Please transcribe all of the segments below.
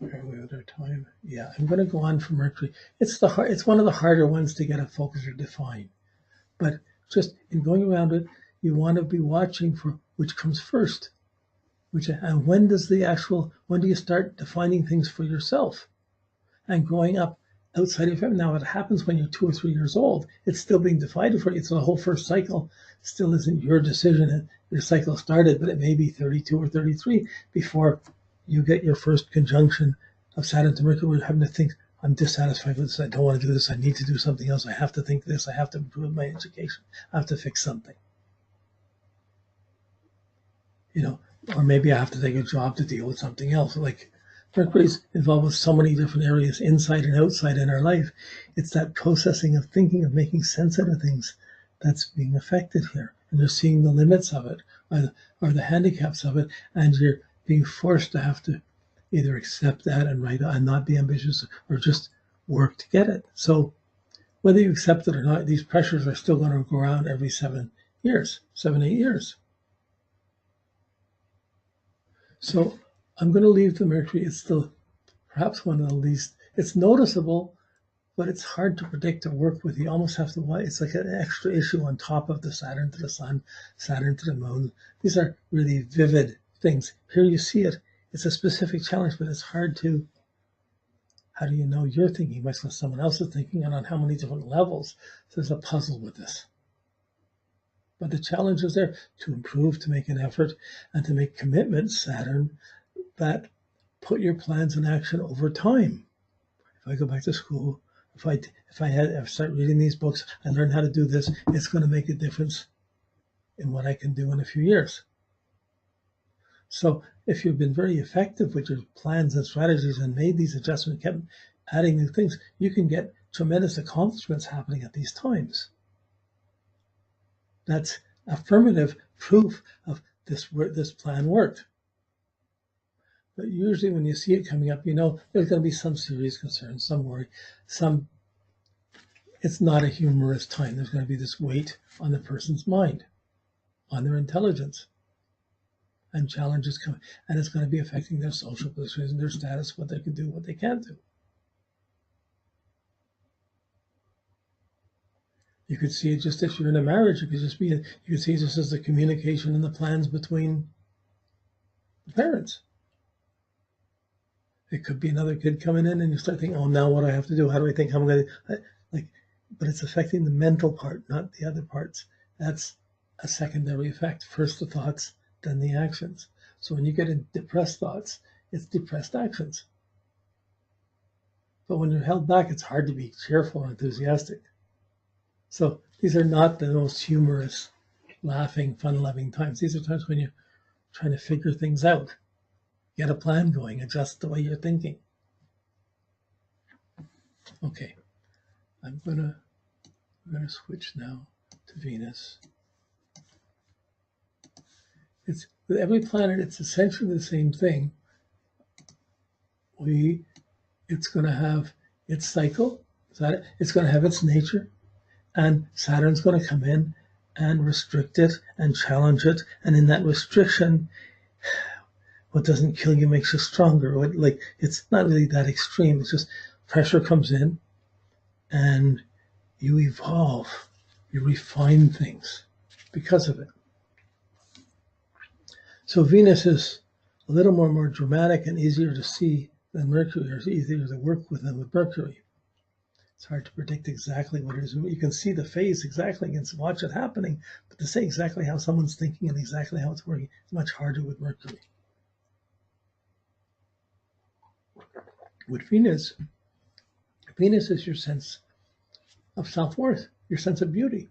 Are we at our time? Yeah, I'm going to go on for Mercury. It's one of the harder ones to get a focus or define. But just in going around it, you want to be watching for which comes first. And when do you start defining things for yourself and growing up outside of it? Now it happens when you're 2 or 3 years old. It's still being defined for you. So the whole first cycle still isn't your decision. Your cycle started, but it may be 32 or 33 before you get your first conjunction of Saturn to Mercury, where you're having to think, I'm dissatisfied with this. I don't want to do this. I need to do something else. I have to think this. I have to improve my education. I have to fix something. Or maybe I have to take a job to deal with something else. Like Mercury's involved with so many different areas, inside and outside in our life. It's that processing of thinking, of making sense out of things that's being affected here. And you're seeing the limits of it or the handicaps of it. And you're being forced to have to either accept that and write and not be ambitious or just work to get it. So whether you accept it or not, these pressures are still going to go around every 7 years, 7, 8 years. So I'm going to leave the Mercury. It's still perhaps one of the least, it's noticeable, but it's hard to predict or work with. You almost have to, it's like an extra issue on top of the Saturn to the Sun, Saturn to the Moon. These are really vivid things. Here you see it. It's a specific challenge, but it's hard to, how do you know you're thinking, much less someone else is thinking, and on how many different levels? So there's a puzzle with this. But the challenge is there to improve, to make an effort, and to make commitments, Saturn, that put your plans in action over time. If I go back to school, if I start reading these books, I learn how to do this, it's going to make a difference in what I can do in a few years. So if you've been very effective with your plans and strategies and made these adjustments, kept adding new things, you can get tremendous accomplishments happening at these times. That's affirmative proof of this plan worked. But usually when you see it coming up, there's going to be some serious concern, some worry, it's not a humorous time. There's going to be this weight on the person's mind, on their intelligence, and challenges coming. And it's going to be affecting their social positions and their status, what they can do, what they can't do. You could see it just if you're in a marriage. You could see it just as the communication and the plans between the parents. It could be another kid coming in and you start thinking, oh, now what do I have to do? How do I think? How am I going to, but it's affecting the mental part, not the other parts. That's a secondary effect. First the thoughts, then the actions. So when you get in depressed thoughts, it's depressed actions. But when you're held back, it's hard to be cheerful and enthusiastic. So these are not the most humorous, laughing, fun-loving times. These are times when you're trying to figure things out, get a plan going, adjust the way you're thinking. Okay, I'm gonna switch now to Venus. It's with every planet, it's essentially the same thing. It's going to have its cycle, it's going to have its nature, and Saturn's going to come in and restrict it and challenge it. And in that restriction, what doesn't kill you makes you stronger. It's not really that extreme. It's just pressure comes in and you evolve, you refine things because of it. So Venus is a little more dramatic and easier to see than Mercury, or easier to work with than with Mercury. It's hard to predict exactly what it is. You can see the phase exactly and watch it happening, but to say exactly how someone's thinking and exactly how it's working is much harder with Mercury. With Venus is your sense of self-worth, your sense of beauty.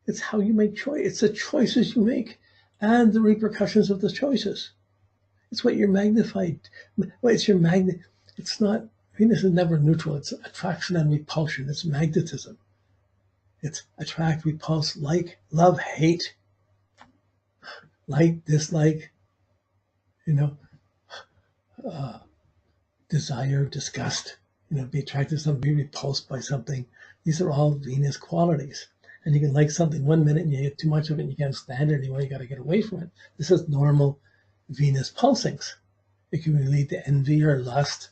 It's how you make choice. It's the choices you make and the repercussions of the choices. It's what you're magnified. It's your magnet. It's not, Venus is never neutral. It's attraction and repulsion. It's magnetism. It's attract, repulse, like, love, hate, like, dislike, desire, disgust, be attracted to something, be repulsed by something. These are all Venus qualities. And you can like something 1 minute and you get too much of it and you can't stand it anymore. You got to get away from it. This is normal Venus pulsings. It can lead to envy or lust.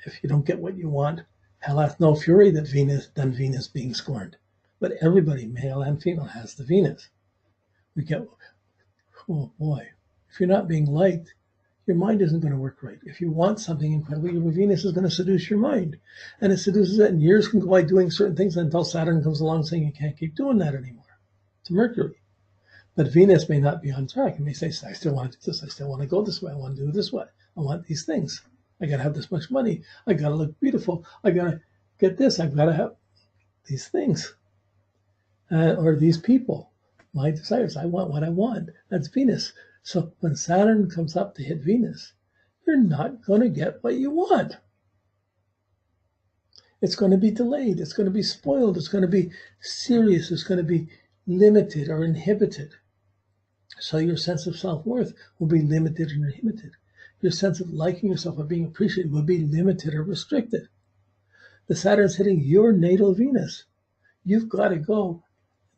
If you don't get what you want, hell hath no fury than Venus being scorned. But everybody, male and female, has the Venus. We get, oh boy, if you're not being liked, your mind isn't going to work right. If you want something incredible, your Venus is going to seduce your mind. And it seduces it, and years can go by doing certain things until Saturn comes along saying you can't keep doing that anymore. To Mercury. But Venus may not be on track. It may say, I still want to do this. I still want to go this way. I want to do this way. I want these things. I got to have this much money. I got to look beautiful. I got to get this. I've got to have these things. Or these people. My desires. I want what I want. That's Venus. So when Saturn comes up to hit Venus, you're not going to get what you want. It's going to be delayed. It's going to be spoiled. It's going to be serious. It's going to be limited or inhibited. So your sense of self-worth will be limited and inhibited. Your sense of liking yourself or being appreciated will be limited or restricted. The Saturn's hitting your natal Venus. You've got to go,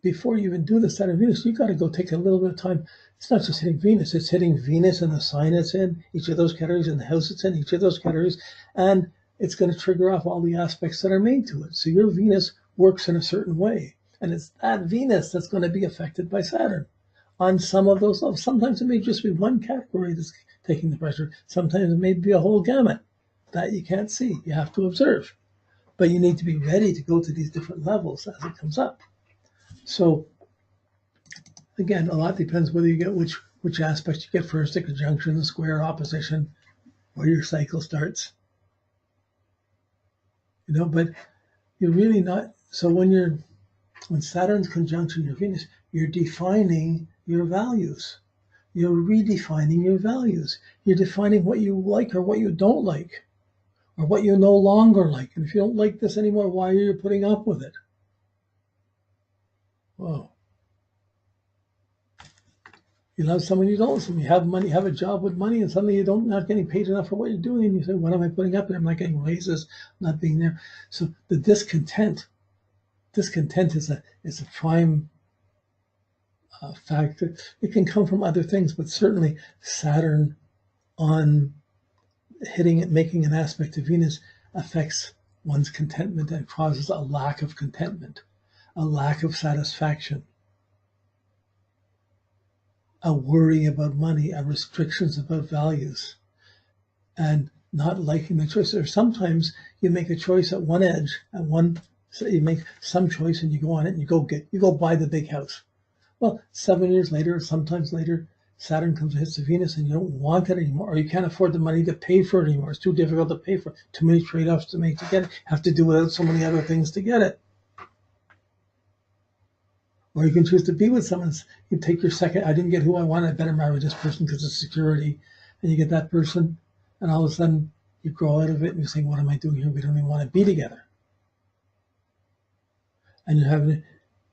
before you even do the Saturn Venus, you've got to go take a little bit of time. It's not just hitting Venus, it's hitting Venus and the sign it's in, each of those categories, and the house it's in, each of those categories, and it's going to trigger off all the aspects that are made to it. So your Venus works in a certain way, and it's that Venus that's going to be affected by Saturn on some of those levels. Sometimes it may just be one category that's taking the pressure. Sometimes it may be a whole gamut that you can't see. You have to observe. But you need to be ready to go to these different levels as it comes up. So again, a lot depends whether you get which aspects you get first, the conjunction, the square, opposition, where your cycle starts. But you're really not. So when Saturn's conjunction your Venus, you're defining your values. You're redefining your values. You're defining what you like or what you don't like, or what you no longer like. And if you don't like this anymore, why are you putting up with it? Whoa. You love someone you don't love someone. You have money, have a job with money, and suddenly you're not getting paid enough for what you're doing. And you say, what am I putting up with? I'm not getting raises, I'm not being there. So the discontent is a prime factor. It can come from other things, but certainly Saturn on hitting it, making an aspect to Venus affects one's contentment and causes a lack of contentment, a lack of satisfaction, a worry about money, a restrictions about values, and not liking the choice. Or sometimes you make a choice at one edge, so you make some choice and you go on it and you go buy the big house. Well, 7 years later, or sometimes later, Saturn comes and hits the Venus and you don't want it anymore, or you can't afford the money to pay for it anymore. It's too difficult to pay for it. Too many trade-offs to make to get it. Have to do without so many other things to get it. Or you can choose to be with someone. You take your second, I didn't get who I want, I better marry this person because it's security. And you get that person, and all of a sudden you grow out of it and you say, what am I doing here? We don't even want to be together. And you're having to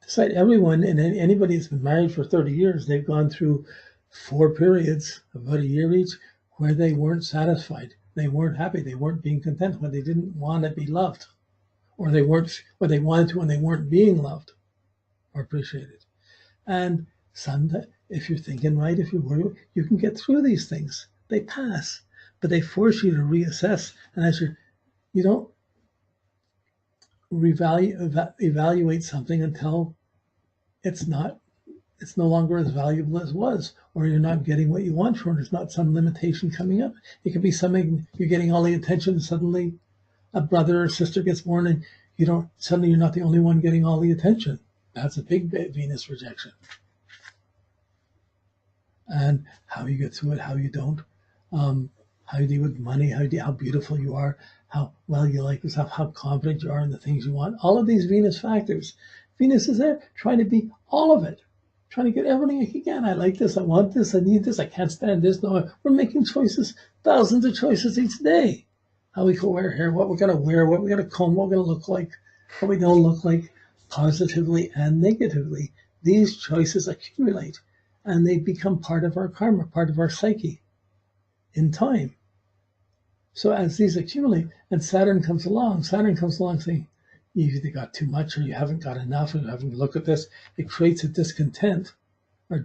decide. Everyone, and anybody that's been married for 30 years, they've gone through 4 periods, about a year each, where they weren't satisfied. They weren't happy. They weren't being content, when they didn't want to be loved. Or they wanted to and they weren't being loved or appreciated. And sometimes, if you're thinking right, if you're worried, you can get through these things. They pass, but they force you to reassess. And as you don't evaluate something until it's no longer as valuable as it was, or you're not getting what you want from it. There's not some limitation coming up. It could be something, you're getting all the attention, and suddenly a brother or sister gets born, and suddenly you're not the only one getting all the attention. That's a big Venus rejection. And how you get through it, how you don't, how you deal with money, how beautiful you are, how well you like yourself, how confident you are in the things you want. All of these Venus factors. Venus is there trying to be all of it, trying to get everything I can. I like this, I want this, I need this, I can't stand this. No, we're making choices, thousands of choices each day. How we can wear hair, what we're going to wear, what we're going to comb, what we're going to look like, what we don't look like, positively and negatively. These choices accumulate and they become part of our karma, part of our psyche in time. So as these accumulate and Saturn comes along saying, you've either got too much or you haven't got enough, or you haven't looked at this. It creates a discontent, or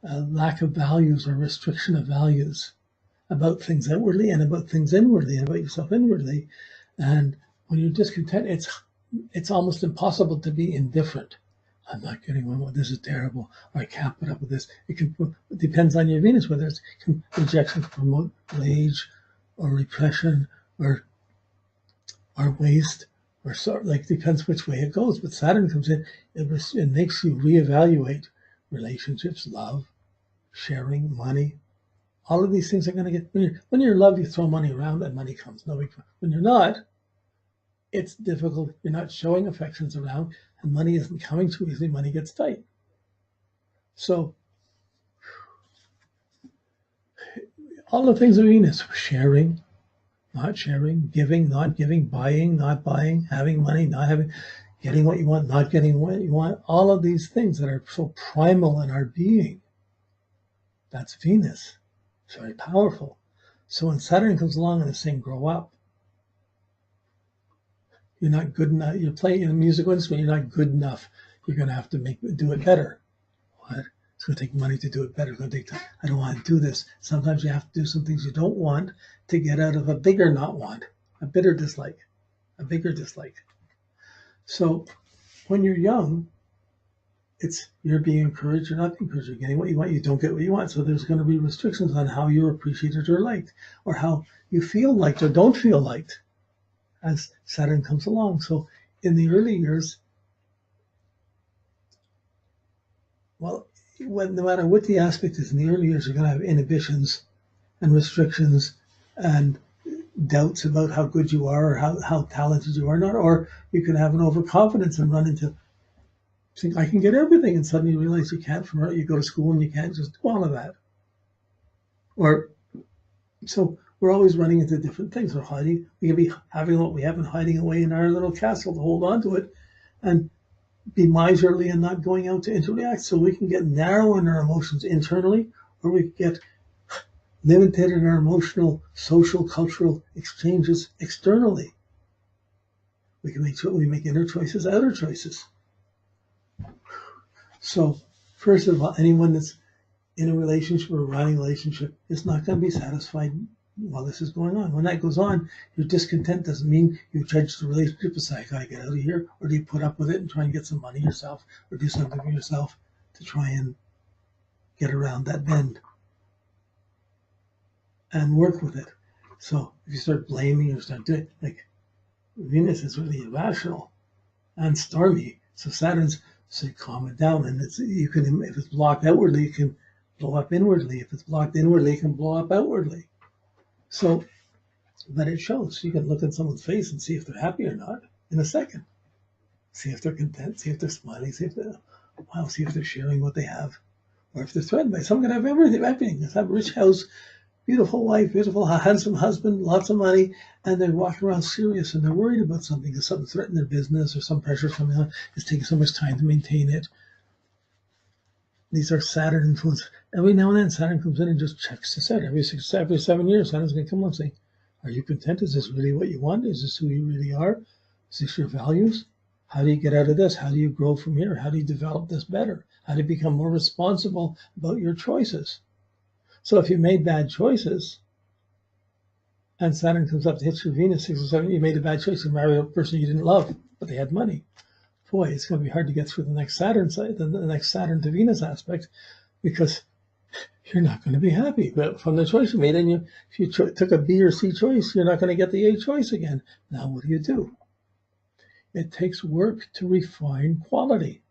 a lack of values or restriction of values about things outwardly and about things inwardly and about yourself inwardly. And when you're discontent, it's almost impossible to be indifferent. I'm not getting on with this, is terrible, or I can't put up with this. It depends on your Venus, whether it's rejection, promote rage or repression or waste, or sort like depends which way it goes. But Saturn comes in, it makes you reevaluate relationships, love, sharing, money. All of these things are going to get, when you're in love, you throw money around and money comes. No, when you're not, it's difficult. You're not showing affections around and money isn't coming too easily. Money gets tight. So all the things of Venus, sharing, not sharing, giving, not giving, buying, not buying, having money, not having, getting what you want, not getting what you want, all of these things that are so primal in our being. That's Venus. It's very powerful. So when Saturn comes along and is saying, grow up, you're not good enough. You're playing in a musical instrument. You're not good enough. You're going to have to do it better. What? It's going to take money to do it better. It's going to take time. I don't want to do this. Sometimes you have to do some things you don't want to get out of a bigger not want, a bitter dislike, a bigger dislike. So when you're young, you're being encouraged. You're not being encouraged. You're getting what you want. You don't get what you want. So there's going to be restrictions on how you're appreciated or liked, or how you feel liked or don't feel liked as Saturn comes along. So in the early years, well, no matter what the aspect is, in the early years, you're going to have inhibitions and restrictions and doubts about how good you are or how talented you are not, or you can have an overconfidence and run into, think I can get everything, and suddenly you realize you can't. From you go to school and you can't just do all of that. Or so we're always running into different things. We're hiding. We can be having what we have and hiding away in our little castle to hold on to it, and be miserly and not going out to interact. So we can get narrow in our emotions internally, or we get limited in our emotional, social, cultural exchanges externally. We can make inner choices, outer choices. So first of all, anyone that's in a relationship or a running relationship is not going to be satisfied while this is going on. When that goes on, your discontent doesn't mean you judge the relationship and say, I gotta get out of here, or do you put up with it and try and get some money yourself, or do something for yourself to try and get around that bend and work with it. So if you start blaming or start doing, like, Venus is really irrational and stormy. So Saturn's saying, calm it down, and you can, if it's blocked outwardly, it can blow up inwardly. If it's blocked inwardly, it can blow up outwardly. So, but it shows. You can look at someone's face and see if they're happy or not in a second. See if they're content, see if they're smiling, see if they're sharing what they have. Or if they're threatened by someone, can have everything. Just have a rich house, beautiful wife, beautiful, handsome husband, lots of money, and they're walking around serious and they're worried about something because something threatened their business or some pressure coming on. It's taking so much time to maintain it. These are Saturn influence. Every now and then, Saturn comes in and just checks this out. Every 7 years, Saturn's going to come along and say, are you content? Is this really what you want? Is this who you really are? Is this your values? How do you get out of this? How do you grow from here? How do you develop this better? How do you become more responsible about your choices? So if you made bad choices, and Saturn comes up to hit your Venus 6 or 7, you made a bad choice. You married a person you didn't love, but they had money. Boy, it's going to be hard to get through the next Saturn to Venus aspect, because you're not going to be happy from the choice you made. And if you took a B or C choice, you're not going to get the A choice again. Now, what do? It takes work to refine quality.